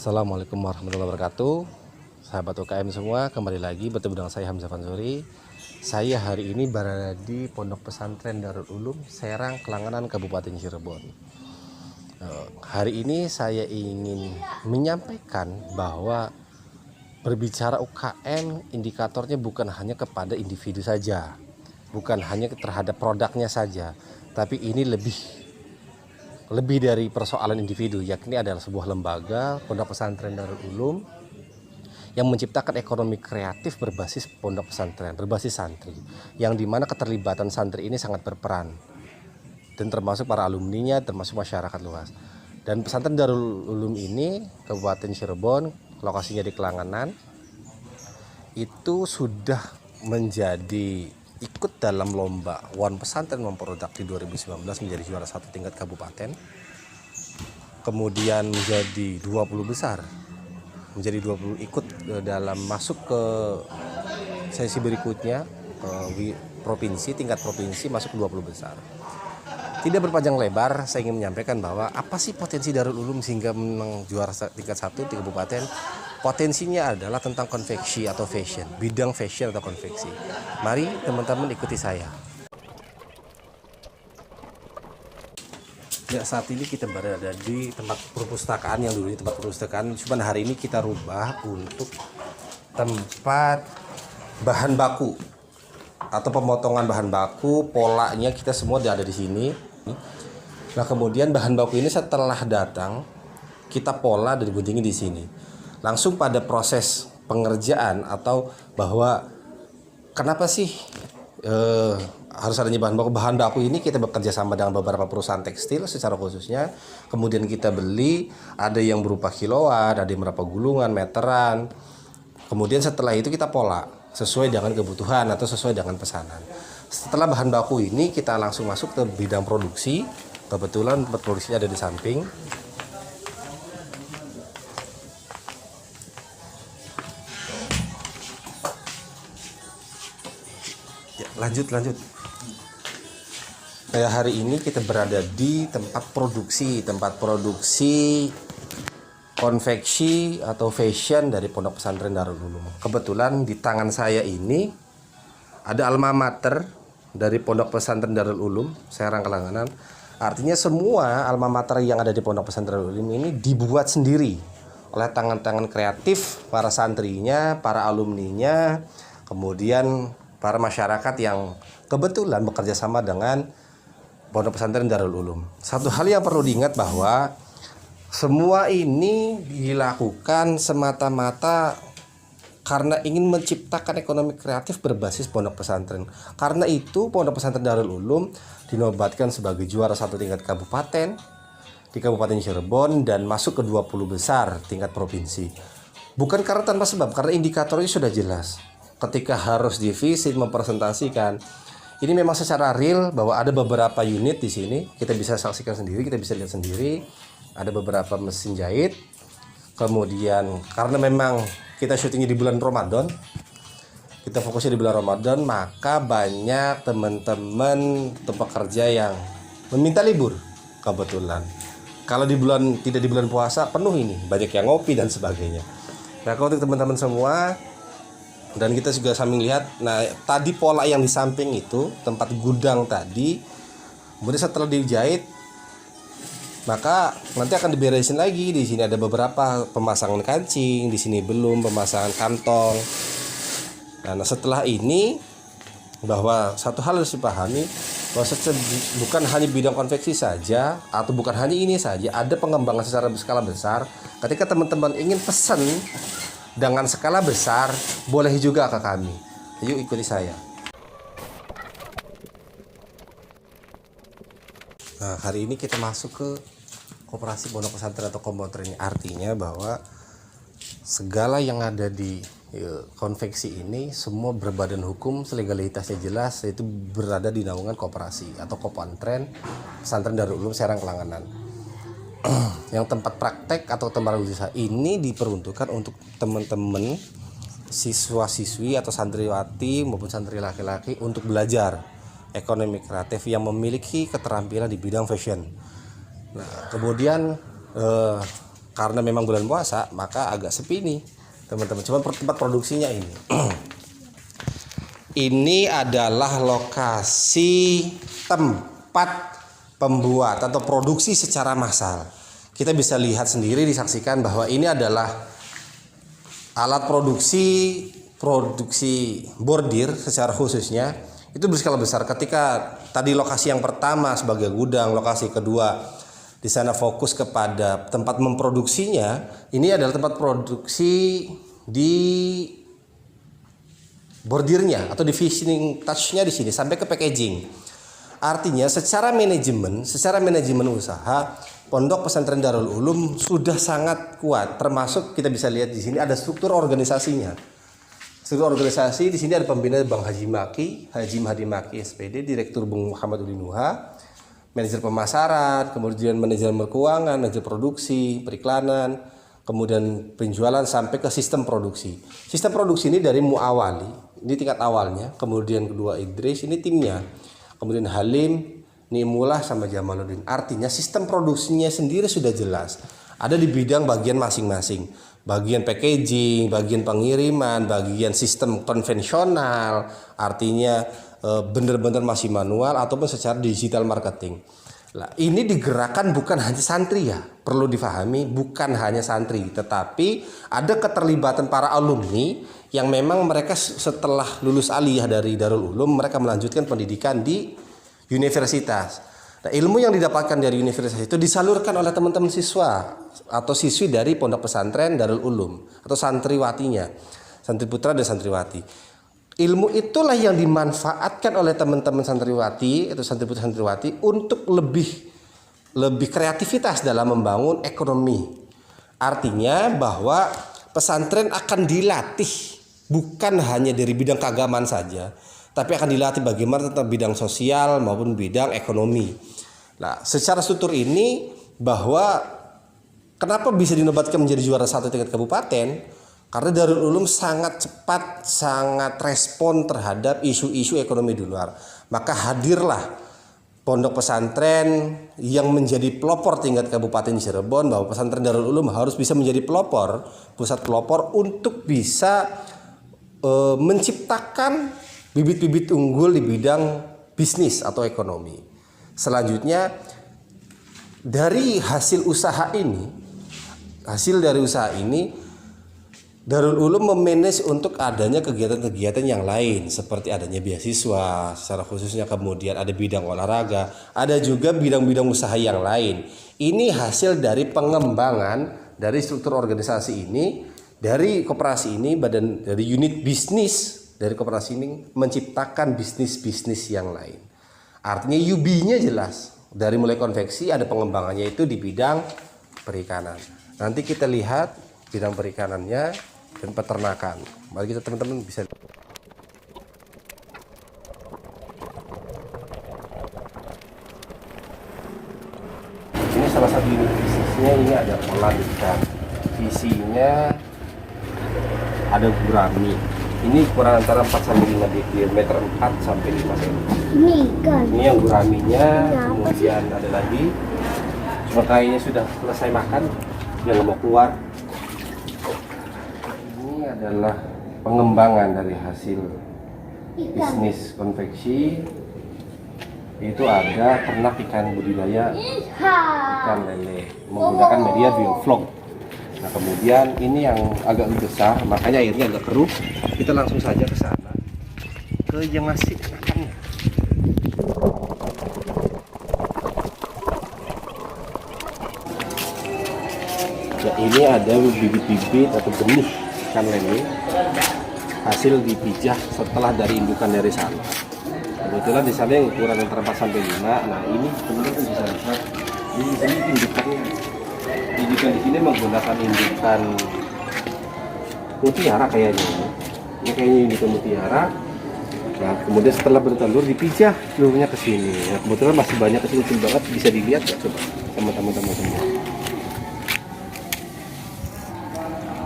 Assalamualaikum warahmatullahi wabarakatuh. Sahabat UKM semua, kembali lagi bertemu dengan saya Hamzah Fansuri. Saya hari ini berada di Pondok Pesantren Darul Ulum Serang, Kelangenan, Kabupaten Cirebon. Hari ini saya ingin menyampaikan bahwa berbicara UKM, indikatornya bukan hanya kepada individu saja, bukan hanya terhadap produknya saja, tapi ini lebih dari persoalan individu, yakni adalah sebuah lembaga Pondok Pesantren Darul Ulum yang menciptakan ekonomi kreatif berbasis pondok pesantren, berbasis santri, yang dimana keterlibatan santri ini sangat berperan, dan termasuk para alumninya, termasuk masyarakat luas. Dan pesantren Darul Ulum ini, Kabupaten Cirebon, lokasinya di Kelangenan, itu sudah menjadi ikut dalam lomba One Pesantren Memproduk di 2019, menjadi juara satu tingkat kabupaten, kemudian menjadi 20 besar, menjadi 20 ikut dalam masuk ke sesi berikutnya, provinsi, tingkat provinsi, masuk ke 20 besar. Tidak berpanjang lebar, saya ingin menyampaikan bahwa apa sih potensi Darul Ulum sehingga menang juara tingkat 1 di kabupaten. Potensinya adalah tentang konveksi atau fashion, bidang fashion atau konveksi. Mari teman-teman ikuti saya. Ya, saat ini kita berada di tempat perpustakaan yang dulunya tempat perpustakaan, cuman hari ini kita rubah untuk tempat bahan baku atau pemotongan bahan baku. Polanya kita semua ada di sini. Nah, kemudian bahan baku ini setelah datang kita pola dan guntingin di sini. Langsung pada proses pengerjaan atau bahwa kenapa sih harus adanya bahan baku ini, kita bekerja sama dengan beberapa perusahaan tekstil secara khususnya. Kemudian kita beli, ada yang berupa kiloan, ada yang berupa gulungan, meteran. Kemudian setelah itu kita pola sesuai dengan kebutuhan atau sesuai dengan pesanan. Setelah bahan baku ini kita langsung masuk ke bidang produksi. Kebetulan tempat produksinya ada di samping. Ya, lanjut. Kayak hari ini kita berada di tempat produksi konveksi atau fashion dari Pondok Pesantren Darul Ulum. Kebetulan di tangan saya ini ada alma mater dari Pondok Pesantren Darul Ulum Serang, Kelangenan. Artinya semua alma mater yang ada di Pondok Pesantren Darul Ulum ini dibuat sendiri oleh tangan-tangan kreatif para santrinya, para alumninya, kemudian para masyarakat yang kebetulan bekerja sama dengan Pondok Pesantren Darul Ulum. Satu hal yang perlu diingat bahwa semua ini dilakukan semata-mata karena ingin menciptakan ekonomi kreatif berbasis pondok pesantren. Karena itu Pondok Pesantren Darul Ulum dinobatkan sebagai juara satu tingkat kabupaten di Kabupaten Cirebon dan masuk ke 20 besar tingkat provinsi. Bukan karena tanpa sebab, karena indikatornya sudah jelas. Ketika harus divisit mempresentasikan, ini memang secara real bahwa ada beberapa unit di sini, kita bisa saksikan sendiri, kita bisa lihat sendiri. Ada beberapa mesin jahit. Kemudian karena memang kita syutingnya di bulan Ramadan, kita fokusnya di bulan Ramadan, maka banyak teman-teman pekerja yang meminta libur. Kebetulan kalau tidak di bulan puasa penuh ini, banyak yang ngopi dan sebagainya. Nah, kalau untuk teman-teman semua, dan kita juga sambil lihat, nah tadi pola yang di samping itu tempat gudang tadi, kemudian setelah dijahit maka nanti akan diberesin lagi. Di sini ada beberapa pemasangan kancing, di sini belum pemasangan kantong. Nah, setelah ini bahwa satu hal harus dipahami bahwa bukan hanya bidang konveksi saja atau bukan hanya ini saja, ada pengembangan secara skala besar. Ketika teman-teman ingin pesan dengan skala besar, boleh juga ke kami. Yuk ikuti saya. Nah, hari ini kita masuk ke koperasi pondok pesantren atau kompoter ini. Artinya bahwa segala yang ada di konveksi ini semua berbadan hukum, legalitasnya jelas, yaitu berada di naungan koperasi atau kopantren Pesantren Darul Ulum Serang, Kelangenan. Yang tempat praktek atau tempat usaha ini diperuntukkan untuk teman-teman siswa-siswi atau santriwati maupun santri laki-laki untuk belajar ekonomi kreatif yang memiliki keterampilan di bidang fashion. Nah, kemudian karena memang bulan puasa maka agak sepi nih teman-teman. Cuma tempat produksinya ini. Ini adalah lokasi tempat pembuat atau produksi secara massal. Kita bisa lihat sendiri, disaksikan bahwa ini adalah alat produksi bordir secara khususnya itu berskala besar. Ketika tadi lokasi yang pertama sebagai gudang, lokasi kedua di sana fokus kepada tempat memproduksinya, ini adalah tempat produksi di bordirnya atau di finishing touch-nya di sini sampai ke packaging. Artinya secara manajemen usaha Pondok Pesantren Darul Ulum sudah sangat kuat, termasuk kita bisa lihat di sini ada struktur organisasinya. Struktur organisasi di sini ada pembina Bang Haji Mahdi Maki SPD, Direktur Bung Muhammad Ulinuha, manajer pemasaran, kemudian manajer keuangan, manajer produksi, periklanan, kemudian penjualan sampai ke sistem produksi. Sistem produksi ini dari Muawali, ini tingkat awalnya, kemudian kedua Idris, ini timnya, kemudian Halim, Nimullah sama Jamaluddin. Artinya sistem produksinya sendiri sudah jelas. Ada di bidang bagian masing-masing. Bagian packaging, bagian pengiriman, bagian sistem konvensional. Artinya benar-benar masih manual ataupun secara digital marketing. Nah, ini digerakkan bukan hanya santri ya. Perlu difahami bukan hanya santri. Tetapi ada keterlibatan para alumni yang memang mereka setelah lulus aliyah dari Darul Ulum, mereka melanjutkan pendidikan di universitas. Nah, ilmu yang didapatkan dari universitas itu disalurkan oleh teman-teman siswa atau siswi dari Pondok Pesantren Darul Ulum atau santriwatinya, santri putra dan santriwati. Ilmu itulah yang dimanfaatkan oleh teman-teman santriwati atau santri putra santriwati untuk lebih kreativitas dalam membangun ekonomi. Artinya bahwa pesantren akan dilatih bukan hanya dari bidang keagamaan saja, tapi akan dilatih bagaimana tentang bidang sosial maupun bidang ekonomi. Nah, secara struktur ini bahwa kenapa bisa dinobatkan menjadi juara 1 tingkat kabupaten? Karena Darul Ulum sangat cepat, sangat respon terhadap isu-isu ekonomi di luar. Maka hadirlah pondok pesantren yang menjadi pelopor tingkat Kabupaten Cirebon, bahwa pesantren Darul Ulum harus bisa menjadi pelopor, pusat pelopor untuk bisa menciptakan bibit-bibit unggul di bidang bisnis atau ekonomi. Selanjutnya dari hasil dari usaha ini Darul Ulum memanage untuk adanya kegiatan-kegiatan yang lain seperti adanya beasiswa secara khususnya, kemudian ada bidang olahraga, ada juga bidang-bidang usaha yang lain. Ini hasil dari pengembangan dari struktur organisasi ini, dari koperasi ini, dari unit bisnis dari koperasi ini menciptakan bisnis-bisnis yang lain. Artinya UB-nya jelas, dari mulai konveksi ada pengembangannya itu di bidang perikanan. Nanti kita lihat bidang perikanannya dan peternakan. Mari kita teman-teman bisa. Ini salah satu unit bisnisnya, ini ada pola ikan. Isinya ada gurami. Ini ukuran antara 4 sampai 5 diameter 4 sampai 5 cm. Ini ikan. Ini yang guraminya, kemudian ada lagi. Cuma kayaknya sudah selesai makan, dia nggak mau keluar. Ini adalah pengembangan dari hasil bisnis konveksi. Itu ada ternak ikan budidaya ikan lele menggunakan media bioflok. Nah, kemudian ini yang agak lebih besar, makanya airnya agak keruh. Kita langsung saja ke sana, ke yang ngasih makannya. Nah, ini ada bibit-bibit atau benih ikan lele hasil dipijah setelah dari indukan dari sana. Kebetulan di sana yang ukuran antara 4 sampai 5. Nah, ini teman-teman bisa lihat di sini indukannya. Indukan di sini menggunakan indukan mutiara kayaknya. Ini kayaknya indukan mutiara. Nah, kemudian setelah bertelur dipijah seluruhnya ke sini. Nah, kebetulan masih banyak kecil-kecil banget, bisa dilihat ya, coba sama teman-teman semua.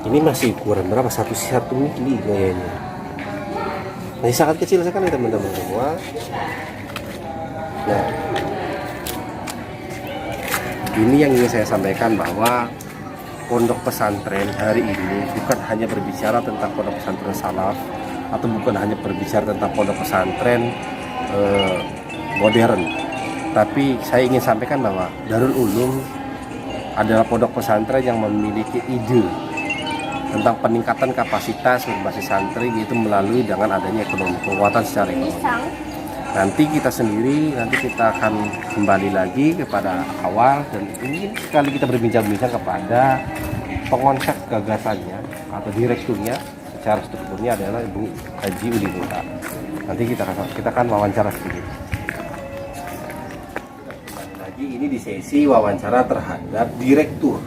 Ini masih ukuran berapa? 1 mili kayaknya. Masih sangat kecil sekali teman-teman semua. Nah, ini yang ingin saya sampaikan bahwa pondok pesantren hari ini bukan hanya berbicara tentang pondok pesantren salaf, atau bukan hanya berbicara tentang pondok pesantren modern, tapi saya ingin sampaikan bahwa Darul Ulum adalah pondok pesantren yang memiliki ide tentang peningkatan kapasitas berbasis santri, yaitu melalui dengan adanya ekonomi, penguatan secara ekonomi. Nanti kita akan kembali lagi kepada awal, dan ingin sekali kita berbincang-bincang kepada pengonsep gagasannya atau direkturnya secara strukturnya adalah Ibu Haji Udi Nuha. Nanti kita akan wawancara sedikit. Lagi ini di sesi wawancara terhadap direktur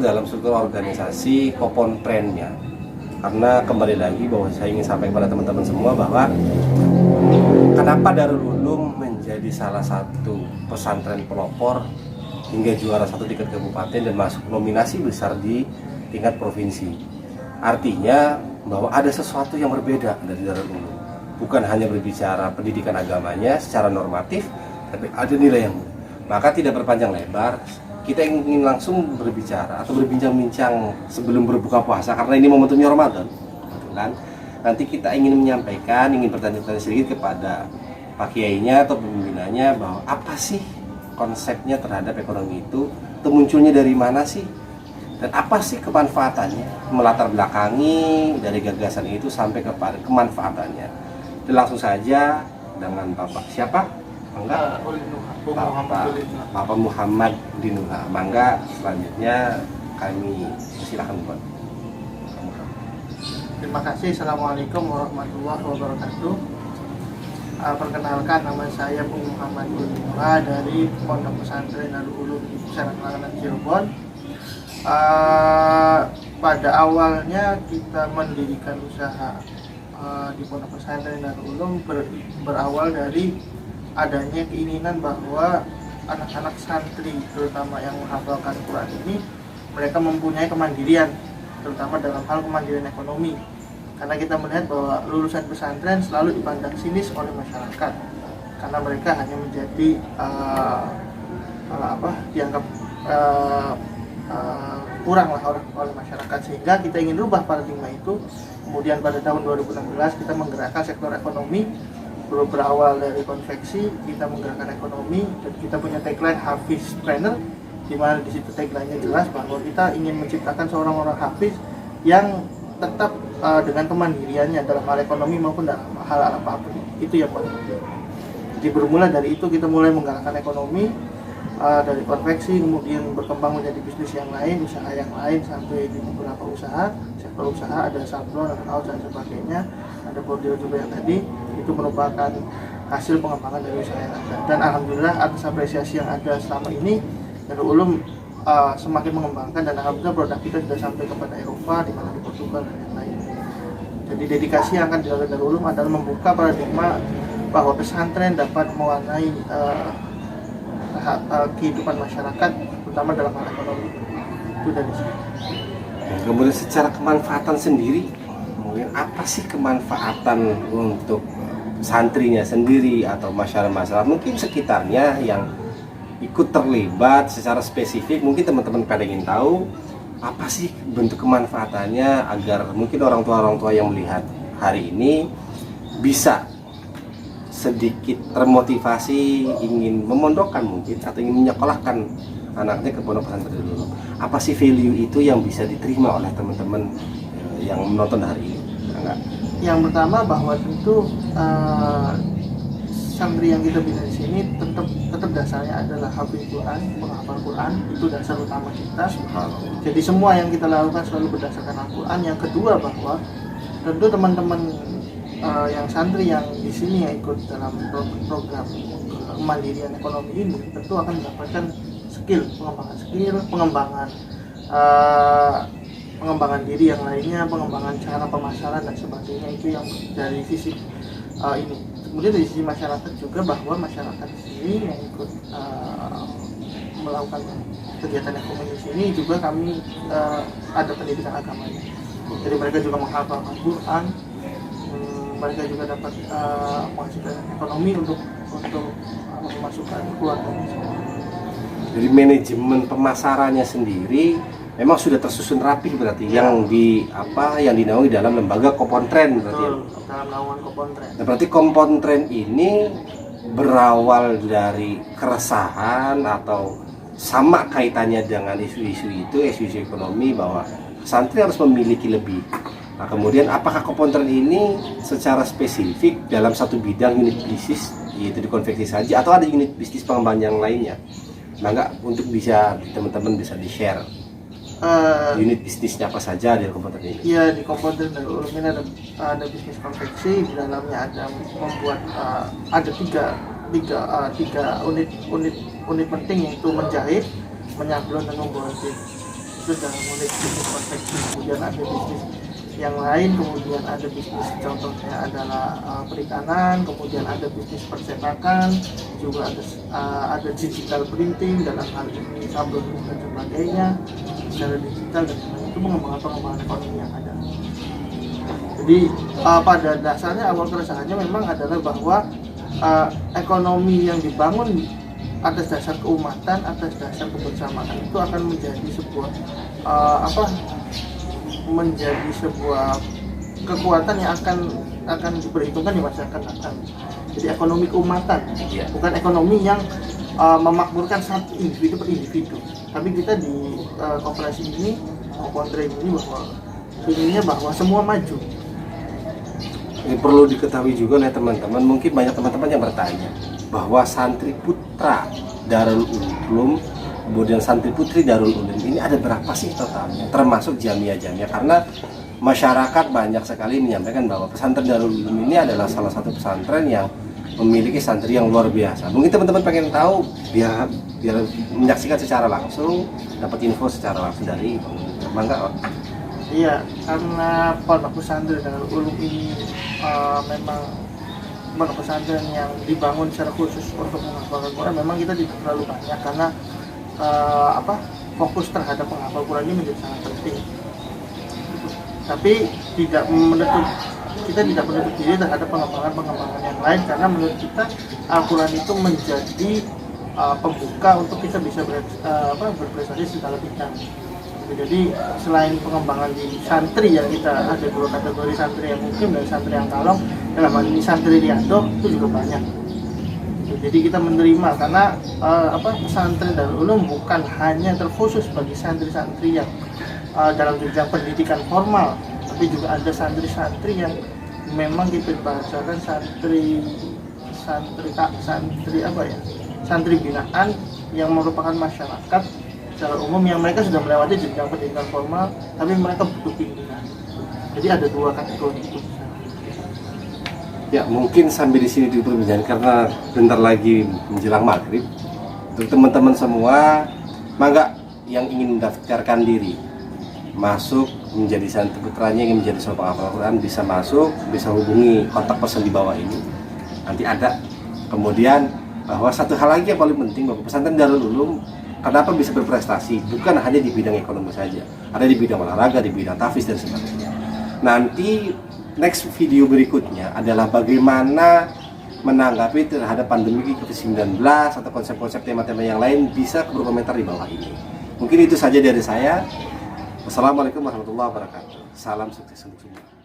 dalam struktur organisasi Koponprennya. Karena kembali lagi bahwa saya ingin sampaikan kepada teman-teman semua bahwa kenapa Darul Ulum menjadi salah satu pesantren pelopor hingga juara 1 tingkat kabupaten dan masuk nominasi besar di tingkat provinsi. Artinya bahwa ada sesuatu yang berbeda dari Darul Ulum. Bukan hanya berbicara pendidikan agamanya secara normatif, tapi ada nilai yang maka tidak berpanjang lebar, kita ingin langsung berbicara atau berbincang-bincang sebelum berbuka puasa, karena ini momentumnya Ramadan, kan? Nanti kita ingin menyampaikan, ingin bertanya-tanya sedikit kepada Pak Kiainya atau pemimpinannya bahwa apa sih konsepnya terhadap ekonomi itu munculnya dari mana sih, dan apa sih kemanfaatannya, melatar belakangi dari gagasan itu sampai kepada kemanfaatannya. Dan langsung saja dengan Bapak siapa? Enggak, Bapak Muhammad Dinuha. Mangga selanjutnya kami silakan Bapak. Terima kasih. Assalamualaikum warahmatullahi wabarakatuh. Perkenalkan, nama saya Muhammad Dinuha dari Pondok Pesantren Darul Ulum Serang Cirebon. Pada awalnya kita mendirikan usaha di Pondok Pesantren Darul Ulum berawal dari adanya keinginan bahwa anak-anak santri, terutama yang menghafalkan Quran ini, mereka mempunyai kemandirian, terutama dalam hal kemandirian ekonomi. Karena kita melihat bahwa lulusan pesantren selalu dipandang sinis oleh masyarakat, karena mereka hanya menjadi dianggap kurang lah oleh masyarakat, sehingga kita ingin rubah paradigma itu. Kemudian pada tahun 2016 kita menggerakkan sektor ekonomi. Berawal dari konveksi, kita menggerakkan ekonomi, dan kita punya tagline Hafiz Trainer, di mana di situ tagline-nya jelas bahwa kita ingin menciptakan seorang orang hafiz yang tetap dengan kemandiriannya dalam hal ekonomi maupun dalam hal apapun. Itu yang paling penting. Jadi bermula dari itu kita mulai menggerakkan ekonomi dari konveksi, kemudian berkembang menjadi bisnis yang lain, usaha yang lain, sampai di beberapa usaha, sektor usaha, ada sablon, ada kaos dan sebagainya, ada bordil juga yang tadi. Itu merupakan hasil pengembangan dari usaha yang ada, dan alhamdulillah atas apresiasi yang ada selama ini, Darul Ulum semakin mengembangkan, dan alhamdulillah produk kita sudah sampai kepada Eropa, di mana di Portugal dan yang lain. Jadi dedikasi yang akan dilakukan Darul Ulum adalah membuka paradigma bahwa pesantren dapat mewarnai kehidupan masyarakat, terutama dalam hal ekonomi. Itu dari sini. Kemudian secara kemanfaatan sendiri, mungkin apa sih kemanfaatan untuk santrinya sendiri atau masyarakat mungkin sekitarnya yang ikut terlibat secara spesifik? Mungkin teman-teman pada ingin tahu apa sih bentuk kemanfaatannya, agar mungkin orang tua yang melihat hari ini bisa sedikit termotivasi ingin memondokkan mungkin atau ingin menyekolahkan anaknya ke pondok pesantren dulu. Apa sih value itu yang bisa diterima oleh teman-teman yang menonton hari ini? Enggak. Yang pertama bahwa tentu santri yang kita bina di sini tetap dasarnya adalah hafiz Quran, penghafal Quran, itu dasar utama kita. Jadi semua yang kita lakukan selalu berdasarkan Al-Quran. Yang kedua bahwa tentu teman-teman yang santri yang di sini yang ikut dalam program kemandirian ekonomi ini tentu akan mendapatkan pengembangan diri yang lainnya, pengembangan cara pemasaran dan sebagainya. Itu yang dari sisi ini. Kemudian dari sisi masyarakat juga, bahwa masyarakat di sini yang ikut melakukan kegiatan ekonomi di sini juga kami ada pendidikan agamanya. Jadi mereka juga menghafal Al-Quran, mereka juga dapat menghasilkan ekonomi untuk memasukkan keluarganya. Dari manajemen pemasarannya sendiri memang sudah tersusun rapi berarti yang dinaungi dalam lembaga Kompontren berarti. Betul, dalam naungan Kompontren. Nah, berarti Kompontren ini berawal dari keresahan atau sama kaitannya dengan isu-isu ekonomi bahwa santri harus memiliki lebih. Nah, kemudian apakah Kompontren ini secara spesifik dalam satu bidang unit bisnis yaitu di konveksi saja atau ada unit bisnis pengembangan yang lainnya? Nah, nggak untuk bisa teman-teman bisa di-share unit bisnisnya apa saja di Kompontren ini? Iya, di Kompontren Darul Ulum ini ada bisnis konveksi. Di dalamnya ada membuat ada tiga unit penting, yaitu menjahit, menyablon, dan membordir. Itu dalam unit bisnis konveksi. Kemudian ada bisnis yang lain, kemudian ada bisnis contohnya adalah perikanan, kemudian ada bisnis percetakan, juga ada digital printing, dalam hal ini sablon dan sebagainya secara digital, dan itu pengembangan ekonomi yang ada. Jadi pada dasarnya awal keresahannya memang adalah bahwa ekonomi yang dibangun atas dasar keumatan, atas dasar kebersamaan itu akan menjadi sebuah menjadi sebuah kekuatan yang akan diperhitungkan di masyarakat akan. Jadi ekonomi keumatan, bukan ekonomi yang memakmurkan satu individu per individu. Tapi kita di koperasi ini, Kompontren ini inginnya bahwa semua maju. Ini perlu diketahui juga oleh teman-teman, mungkin banyak teman-teman yang bertanya bahwa santri putra Darul Ulum kemudian santri putri Darul Ulum ini ada berapa sih totalnya, termasuk jamiah-jamiah, karena masyarakat banyak sekali menyampaikan bahwa pesantren Darul Ulum ini adalah salah satu pesantren yang memiliki santri yang luar biasa. Mungkin teman-teman pengen tahu biar menyaksikan secara langsung, dapat info secara langsung dari Bangga. Iya, karena pondok pesantren Darul Ulum ini memang pondok pesantren yang dibangun secara khusus untuk menghafalkan Quran, memang kita tidak terlalu banyak karena fokus terhadap penghafal Quran ini menjadi sangat penting. Tapi kita tidak menutup diri terhadap pengembangan yang lain, karena menurut kita Al-Quran itu menjadi pembuka untuk kita bisa berprestasi segala bidang. Jadi selain pengembangan di santri yang kita ada dua kategori santri yang mungkin dan santri yang kalong, dalam hal ini santri Riyadhah itu juga banyak. Jadi kita menerima karena pesantren Darul Ulum bukan hanya terkhusus bagi santri-santri yang dalam jenjang pendidikan formal, tapi juga ada santri-santri yang memang kita bahasakan santri binaan yang merupakan masyarakat secara umum yang mereka sudah melewati jenjang pendidikan formal, tapi mereka butuh bimbingan. Jadi ada dua kategori itu. Ya, mungkin sambil di sini diperbincangkan karena bentar lagi menjelang maghrib. Untuk teman-teman semua, mangga yang ingin mendaftarkan diri masuk menjadi santri putranya, ingin menjadi seorang penghafal Al-Quran, bisa masuk, bisa hubungi kontak person di bawah ini. Nanti ada. Kemudian bahwa satu hal lagi yang paling penting, bahwa pesantren Darul Ulum kenapa bisa berprestasi bukan hanya di bidang ekonomi saja, ada di bidang olahraga, di bidang tahfiz dan sebagainya. Nanti next video berikutnya adalah bagaimana menanggapi terhadap pandemi COVID-19 atau konsep-konsep tema-tema yang lain, bisa berkomentar di bawah ini. Mungkin itu saja dari saya. Wassalamualaikum warahmatullahi wabarakatuh. Salam sukses untuk semua.